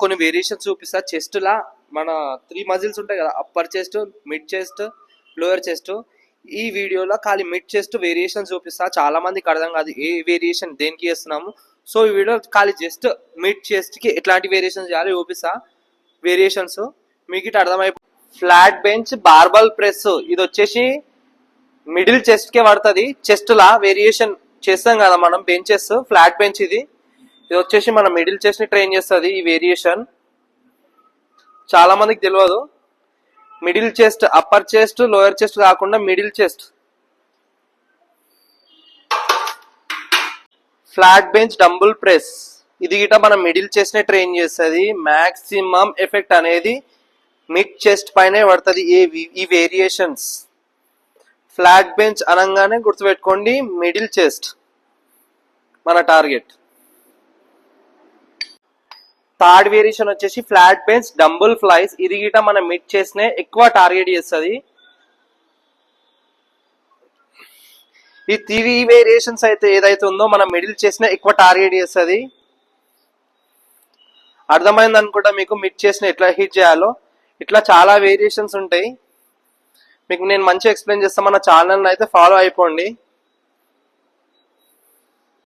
కొన్ని వేరియేషన్స్ చూపిస్తా. చెస్ట్ లా మన 3 మజిల్స్ ఉంటాయి కదా, upper chest, mid chest, lower chest. ఈ వీడియోలో ఖాళీ మిడ్ చెస్ట్ వేరియేషన్ చూపిస్తా. చాలా మందికి అర్థం కాదు ఏ వేరియేషన్ దేనికి చేస్తున్నాము. సో ఈ వీడియో ఖాళీ జస్ట్ మిడ్ చెస్ట్ కి ఎట్లాంటి వేరియేషన్ చేయాలో చూపిస్తా. వేరియేషన్స్ మీకు ఇటు అర్థమైపో. ఫ్లాట్ బెంచ్ బార్బల్ ప్రెస్, ఇది వచ్చేసి మిడిల్ చెస్ట్ కే పడుతుంది. చెస్ట్ లా వేరియేషన్ చేస్తాం కదా మనం, బెంచెస్. ఫ్లాట్ బెంచ్ ఇది వచ్చేసి మన మిడిల్ చెస్ట్ ని ట్రైన్ చేస్తుంది. ఈ వేరియేషన్ చాలా మందికి తెలియదు. Middle chest, upper chest, lower chest కాకుండా middle chest. Flat bench dumbbell press, ఇది గిట మన మిడిల్ చెస్ట్ ని ట్రైన్ చేస్తుంది. మాక్సిమం ఎఫెక్ట్ అనేది మిడ్ చెస్ట్ పైనే పడుతుంది ఈ వేరియేషన్స్. ఫ్లాట్ బెంచ్ అనగానే గుర్తుపెట్టుకోండి మిడిల్ చెస్ట్ మన టార్గెట్. థర్డ్ వేరియేషన్ వచ్చేసి ఫ్లాట్ బెంచ్ డంబుల్ ఫ్లైస్, ఇది గిట మన మిడ్ చెస్ట్ నే ఎక్కువ టార్గెట్ చేస్తుంది. ఈ 3 వేరియేషన్స్ అయితే ఏదైతే ఉందో మన మిడిల్ చెస్ట్ నే ఎక్కువ టార్గెట్ చేస్తుంది. అర్థమైంది అనుకుంటా మీకు మిడ్ చెస్ట్ ని ఎట్లా హిట్ చేయాలో. ఇట్లా చాలా వేరియేషన్స్ ఉంటాయి, మీకు నేను మంచిగా ఎక్స్ప్లెయిన్ చేస్తాను. మన ఛానల్ అయితే ఫాలో అయిపోండి.